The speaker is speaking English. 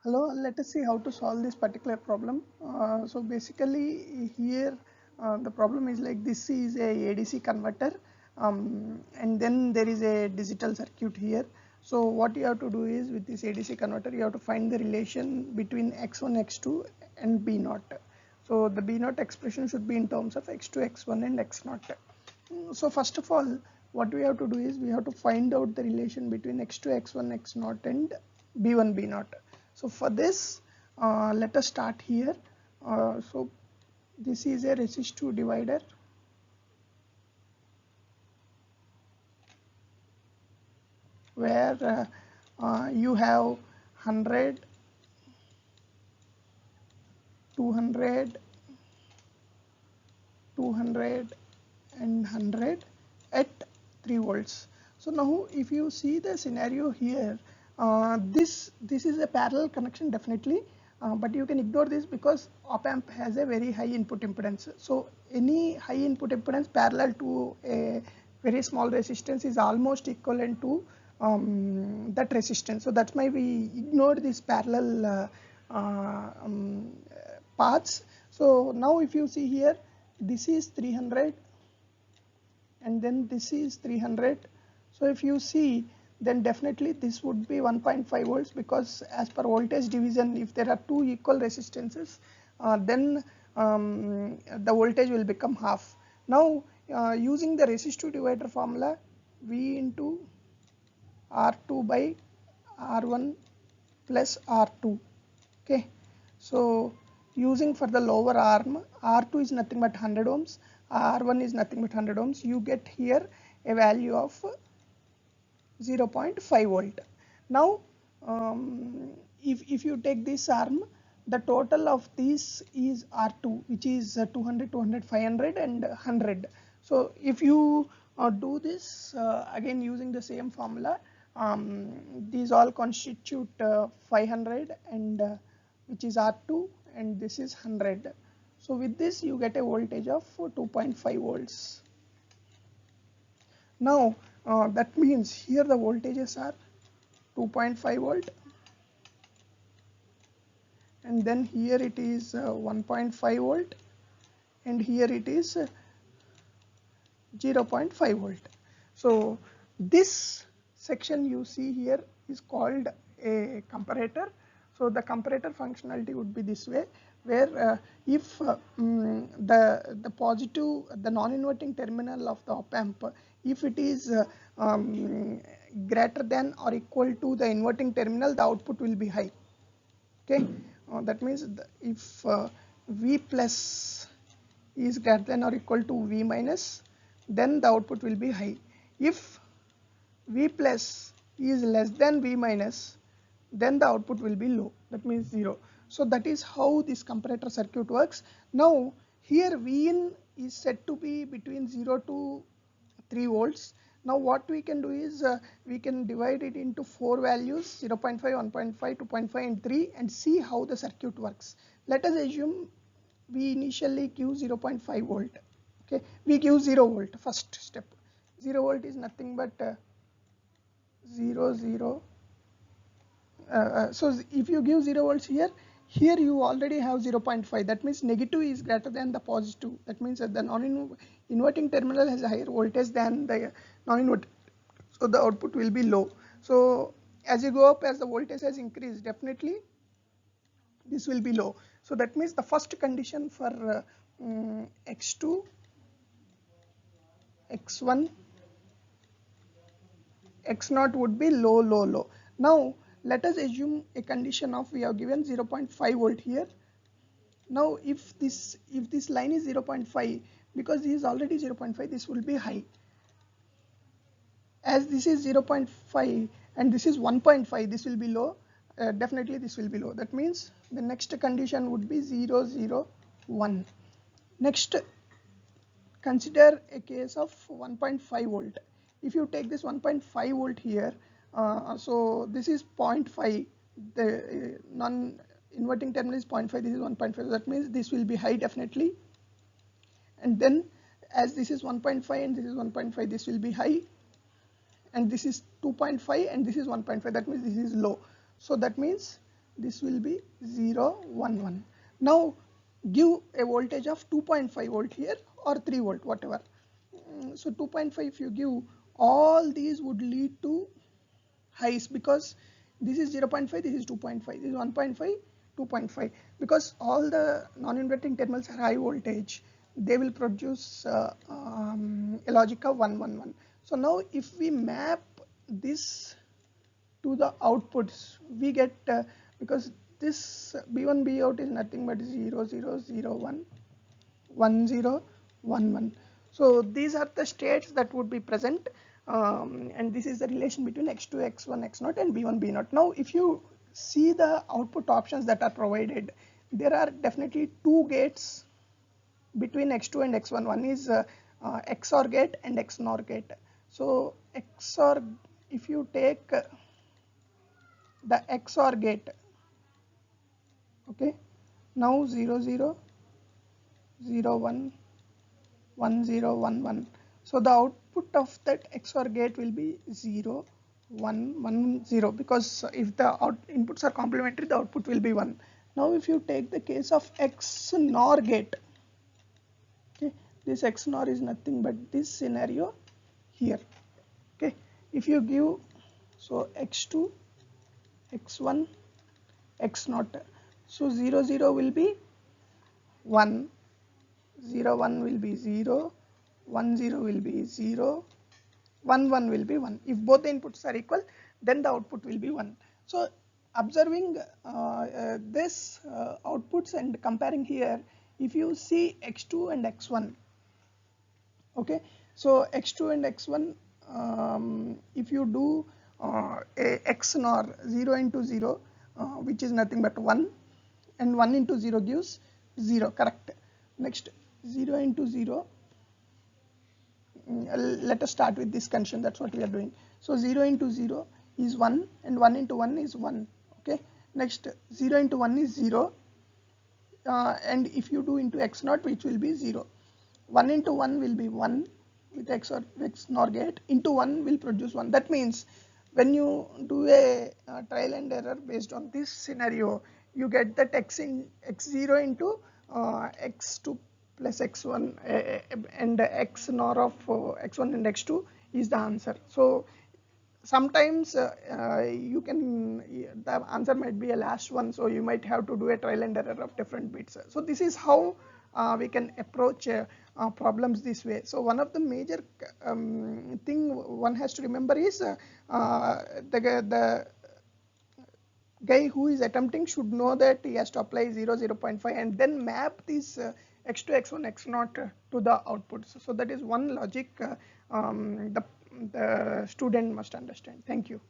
Hello, let us see how to solve this particular problem. So basically here the problem is like this is a ADC converter and then there is a digital circuit here. So what you have to do is with this ADC converter you have to find the relation between x1, x2 and b0. So the b0 expression should be in terms of x2, x1 and x0. So first of all what we have to do is we have to find out the relation between x2, x1, x0 and b1, b0. So for this let us start here. So this is a resistive divider where you have 100, 200, 200 and 100 at 3 volts. So now if you see the scenario here, this is a parallel connection definitely, but you can ignore this because op amp has a very high input impedance. So any high input impedance parallel to a very small resistance is almost equivalent to that resistance. So that's why we ignore this parallel paths. So now if you see here, this is 300 and then this is 300. So if you see, then definitely this would be 1.5 volts, because as per voltage division, if there are two equal resistances, then the voltage will become half. Now using the resistive divider formula, V into R2 by R1 plus R2. Okay, so using for the lower arm, R2 is nothing but 100 ohms, R1 is nothing but 100 ohms, you get here a value of 0.5 volt. Now if you take this arm, the total of these is R2, which is 200, 200, 500 and 100. So if you do this again using the same formula, these all constitute 500 and which is R2, and this is 100. So with this you get a voltage of 2.5 volts. Now that means here the voltages are 2.5 volt, and then here it is 1.5 volt, and here it is 0.5 volt. So this section you see here is called a comparator. So the comparator functionality would be this way, where if the positive, the non-inverting terminal of the op amp, if it is greater than or equal to the inverting terminal, the output will be high. Okay, that means if V plus is greater than or equal to V minus, then the output will be high. If V plus is less than V minus, then the output will be low, that means 0. So that is how this comparator circuit works. Now here Vin is said to be between 0 to 3 volts. Now what we can do is we can divide it into 4 values, 0.5, 1.5, 2.5 and 3, and see how the circuit works. Let us assume we initially give 0.5 volt. Okay, we give 0 volt first step. 0 volt is nothing but 0, 0. So if you give 0 volts here you already have 0.5. That means negative is greater than the positive. That means that the non-inverting terminal has a higher voltage than the non-inverting, so the output will be low. So as you go up, as the voltage has increased, definitely this will be low. So that means the first condition for x2, x1, x0 would be low, low, low. Now let us assume a condition of, we have given 0.5 volt here. Now if this line is 0.5, because this is already 0.5, this will be high. As this is 0.5 and this is 1.5, this will be low. Definitely this will be low. That means the next condition would be 0, 0, 1. Next, consider a case of 1.5 volt. If you take this 1.5 volt here, so this is 0.5, the non-inverting terminal is 0.5, this is 1.5, that means this will be high definitely. And then as this is 1.5 and this is 1.5, this will be high, and this is 2.5 and this is 1.5, that means this is low. So that means this will be 0 1 1. Now give a voltage of 2.5 volt here or 3 volt, whatever. So 2.5, if you give, all these would lead to highs, because this is 0.5, this is 2.5, this is 1.5, 2.5. Because all the non-inverting terminals are high voltage, they will produce a logic of 1 1 1. So now if we map this to the outputs, we get because this B1 B out is nothing but 0 0 0 1 1 0 1 1. So these are the states that would be present, and this is the relation between x2 x1 x0 and b1 b0. Now if you see the output options that are provided, there are definitely two gates between x2 and x1. One is XOR gate and XNOR gate. So XOR, if you take the XOR gate, okay, now 0 0 0 1 1 0 1 1. So the output of that XOR gate will be 0 1 1 0, because if the inputs are complementary, the output will be 1. Now if you take the case of XNOR gate, okay, this XNOR is nothing but this scenario here. Okay, if you give, so x2 x1 x0, so 0 0 will be 1, 0 1 will be 0, 1 0 will be 0, 1 1 will be 1. If both the inputs are equal, then the output will be 1. So observing this outputs and comparing here, if you see x2 and x1, okay, so x2 and x1, if you do a XNOR 0 into 0, which is nothing but 1, and 1 into 0 gives 0, correct. Next, 0 into 0, let us start with this condition, that's what we are doing. So 0 into 0 is 1 and 1 into 1 is 1, okay. Next, 0 into 1 is 0, and if you do into x0, which will be 0. 1 into 1 will be 1 with XNOR gate, into 1 will produce 1. That means when you do a trial and error based on this scenario, you get that x0 into x2 plus x1 and XNOR of x1 and x2 is the answer. So sometimes you can, the answer might be a last one, so you might have to do a trial and error of different bits. So this is how we can approach problems this way. So one of the major thing one has to remember is the guy who is attempting should know that he has to apply 0 0.5 and then map these x2 x1 x0 to the outputs. So that is one logic the student must understand. Thank you.